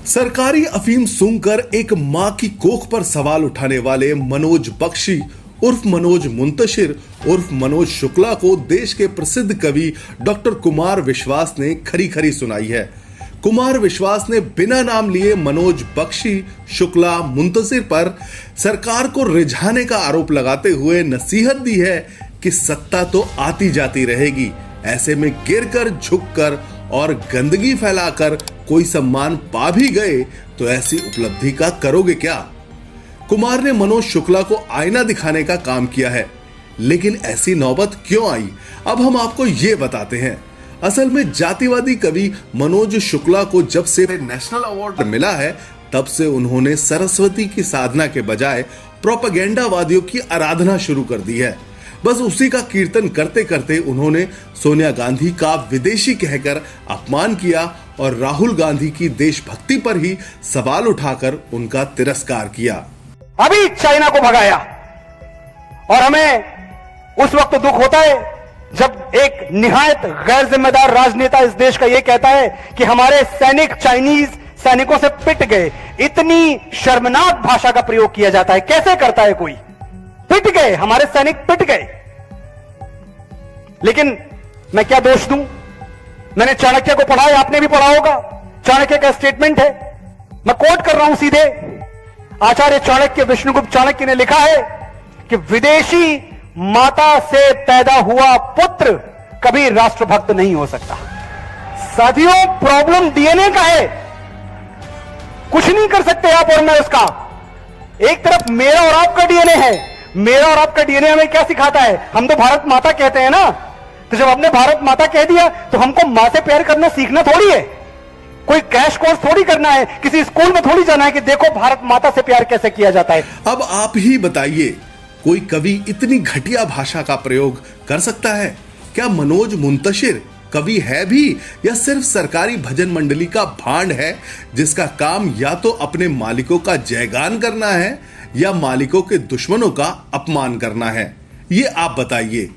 सरकारी अफीम सूंघकर एक मां की कोख पर सवाल उठाने वाले मनोज बख्शी उर्फ मनोज मुंतशिर उर्फ मनोज शुक्ला को देश के प्रसिद्ध कवि डॉक्टर कुमार विश्वास ने खरी खरी सुनाई है। कुमार विश्वास ने बिना नाम लिए मनोज बख्शी शुक्ला मुंतशिर पर सरकार को रिझाने का आरोप लगाते हुए नसीहत दी है कि सत्ता तो आती जाती रहेगी, ऐसे में गिरकर झुककर और गंदगी फैलाकर कोई सम्मान पा भी गए तो ऐसी उपलब्धि का करोगे क्या। कुमार ने मनोज शुक्ला को आईना दिखाने का काम किया है, लेकिन ऐसी नौबत क्यों आई, अब हम आपको ये बताते हैं। असल में जातिवादी कवि मनोज शुक्ला को जब से नेशनल अवार्ड मिला है, तब से उन्होंने सरस्वती की साधना के बजाय प्रोपेगेंडावादियों की आराधना शुरू कर दी है। बस उसी का कीर्तन करते करते उन्होंने सोनिया गांधी का विदेशी कहकर अपमान किया और राहुल गांधी की देशभक्ति पर ही सवाल उठाकर उनका तिरस्कार किया। अभी चाइना को भगाया और हमें उस वक्त दुख होता है जब एक निहायत गैर जिम्मेदार राजनेता इस देश का यह कहता है कि हमारे सैनिक चाइनीज सैनिकों से पिट गए। इतनी शर्मनाक भाषा का प्रयोग किया जाता है, कैसे करता है कोई? पिट गए, हमारे सैनिक पिट गए। लेकिन मैं क्या दोष दूं? मैंने चाणक्य को पढ़ा है, आपने भी पढ़ा होगा। चाणक्य का स्टेटमेंट है, मैं कोट कर रहा हूं सीधे। आचार्य चाणक्य विष्णुगुप्त चाणक्य ने लिखा है कि विदेशी माता से पैदा हुआ पुत्र कभी राष्ट्रभक्त नहीं हो सकता। साथियों, प्रॉब्लम डीएनए का है, कुछ नहीं कर सकते आप और मैं उसका। एक तरफ मेरा और आपका डीएनए है, मेरा और आपका डीएनए हमें क्या सिखाता है? हम तो भारत माता कहते हैं ना, तो जब हमने भारत माता कह दिया तो हमको मां से प्यार करना सीखना थोड़ी है, कोई क्रैश कोर्स थोड़ी करना है, किसी स्कूल में थोड़ी जाना है कि देखो भारत माता से प्यार कैसे किया जाता है। अब आप ही बताइए, कोई कवि इतनी घटिया भाषा का प्रयोग कर सकता है? क्या मनोज मुंतशिर कवि है भी या सिर्फ सरकारी भजन मंडली का भांड है जिसका काम या तो अपने मालिकों का जयगान करना है या मालिकों के दुश्मनों का अपमान करना है? ये आप बताइए।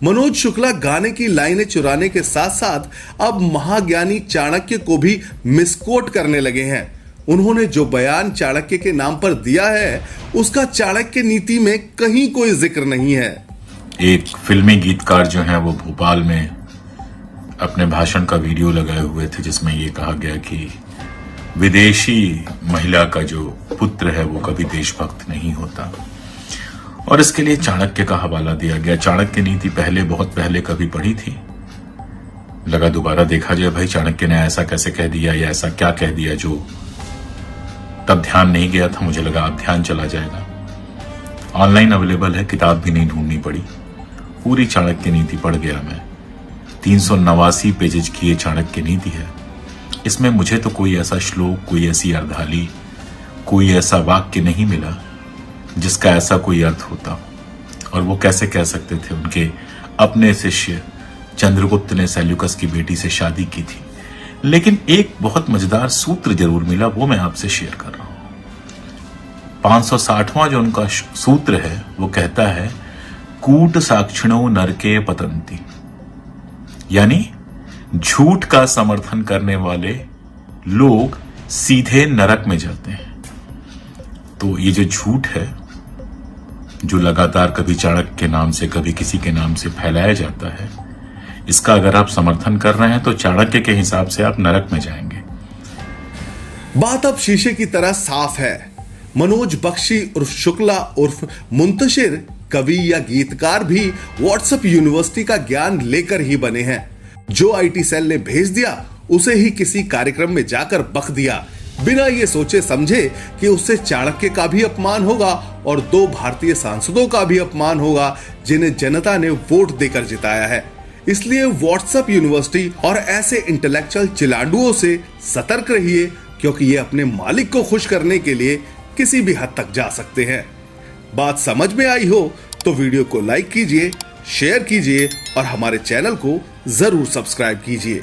मनोज शुक्ला गाने की लाइनें चुराने के साथ साथ अब महाज्ञानी चाणक्य को भी मिसकोट करने लगे हैं। उन्होंने जो बयान चाणक्य के नाम पर दिया है उसका चाणक्य नीति में कहीं कोई जिक्र नहीं है। एक फिल्मी गीतकार जो हैं वो भोपाल में अपने भाषण का वीडियो लगाए हुए थे जिसमें ये कहा गया कि विदेशी महिला का जो पुत्र है वो कभी देशभक्त नहीं होता, और इसके लिए चाणक्य का हवाला दिया गया। चाणक्य नीति पहले, बहुत पहले कभी पढ़ी थी, लगा दोबारा देखा जाए भाई चाणक्य ने ऐसा कैसे कह दिया या ऐसा क्या कह दिया जो तब ध्यान नहीं गया था। मुझे लगा अब ध्यान चला जाएगा। ऑनलाइन अवेलेबल है, किताब भी नहीं ढूंढनी पड़ी, पूरी चाणक्य नीति पढ़ गया मैं। 389 पेजेज की ये चाणक्य नीति है। इसमें मुझे तो कोई ऐसा श्लोक, कोई ऐसी अर्धाली, कोई ऐसा वाक्य नहीं मिला जिसका ऐसा कोई अर्थ होता। और वो कैसे कह सकते थे? उनके अपने शिष्य चंद्रगुप्त ने सेल्यूकस की बेटी से शादी की थी। लेकिन एक बहुत मजेदार सूत्र जरूर मिला, वो मैं आपसे शेयर कर रहा हूं। 560वां जो उनका सूत्र है वो कहता है, कूट साक्षिणो नरके पतंती, यानी झूठ का समर्थन करने वाले लोग सीधे नरक में जाते हैं। तो ये जो झूठ है जो लगातार कभी चाणक्य के नाम से कभी किसी के नाम से फैलाया जाता है, इसका अगर आप समर्थन कर रहे हैं तो चाणक्य के हिसाब से आप नरक में जाएंगे। बात अब शीशे की तरह साफ है। मनोज बख्शी उर्फ शुक्ला उर्फ मुंतशिर कवि या गीतकार भी व्हाट्सएप यूनिवर्सिटी का ज्ञान लेकर ही बने हैं। जो आईटी सेल ने भेज दिया उसे ही किसी कार्यक्रम में जाकर बक दिया, बिना ये सोचे समझे कि उससे चाणक्य का भी अपमान होगा और 2 भारतीय सांसदों का भी अपमान होगा जिन्हें जनता ने वोट देकर जिताया है। इसलिए व्हाट्सएप यूनिवर्सिटी और ऐसे इंटेलेक्चुअल चिलांडुओं से सतर्क रहिए, क्योंकि ये अपने मालिक को खुश करने के लिए किसी भी हद तक जा सकते हैं। बात समझ में आई हो तो वीडियो को लाइक कीजिए, शेयर कीजिए और हमारे चैनल को जरूर सब्सक्राइब कीजिए।